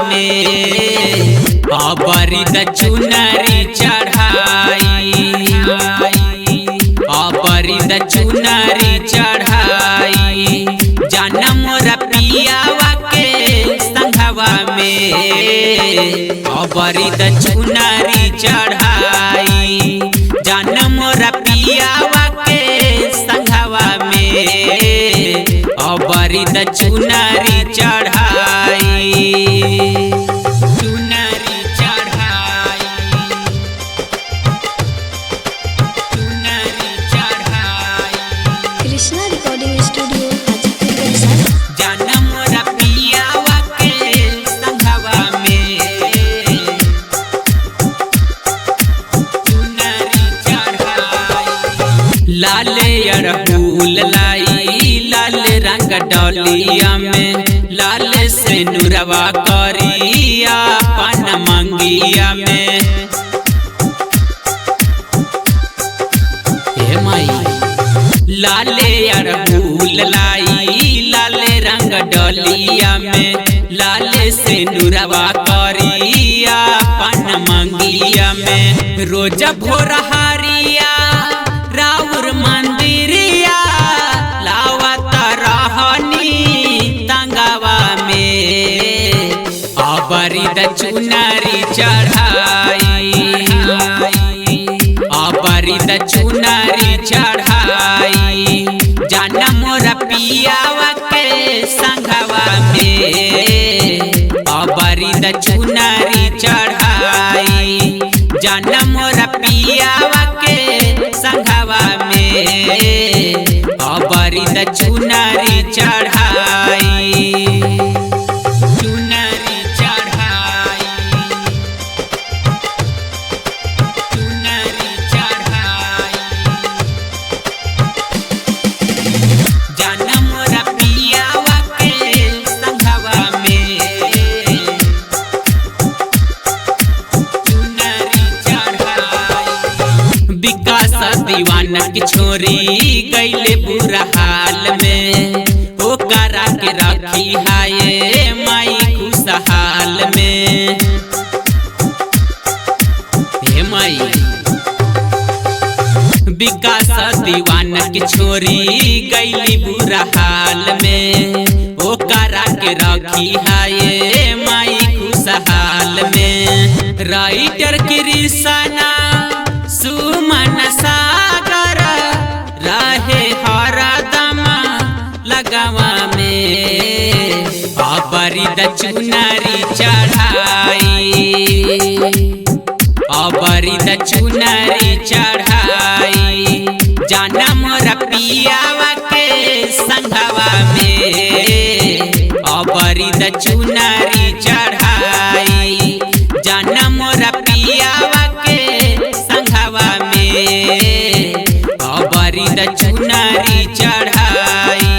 में अबरी द चुनरी चढ़ाई, अबरी द चुनरी चढ़ाई, जाना मोरा पियावा के संघवा में अबरी द चुनरी चढ़ाई, जाना मोरा पियावा के संघवा में अबरी द चुनरी चढ़ाई, चुनरी चढ़ाई, चुनरी चढ़ाई। Krishna recording studio Hajipur Vaishali. जाना मोरा पियावा के संघवा में चुनरी चढ़ाई, लाल अड़हुल लाई, लाल रंग डोलिया में, लाल से नुरवा करिया पान मंगिया में। हे माई लाल अड़हुल लाई, लाल रंग डोलिया में, लाल से नुरवा करिया पान मंगिया में। रोज भोर हारिया राउर मंदिरिया लावत रहनी तंगवा में अबरी द चुनरी चढ़ाई, अबरी द चुनरी चढ़ाई, जाना मोरा पियावा के संघवा में अबरी द चुनरी चढ़ाई, जाना मोरा पियावा के संघवा में अबरी द चुनरी चढ़ाई, चुनरी चढ़ाई, चुनरी चढ़ाई, जाना मोरा पियावा के संघवा में चुनरी चढ़ाई। विकास दीवाना की छोरी गईले बुरा हाल में, ओ करा के रखी हाय माई खुशहाल में। हे माई विकास दीवाना की छोरी गईली बुरा हाल में, ओ करा के रखी हाय माई खुशहाल में। राइटर कृष्णा सुमन सागर रहे हरदम लगवा में अबरी द चुनरी चढ़ाई, अबरी द चुनरी चढ़ाई, जाना मोरा पियावा के संघवा में अबरी द चुनरी चढ़ाई, जाना मोरा पियावा के संघवा में अबरी द चुनरी चढ़ाई।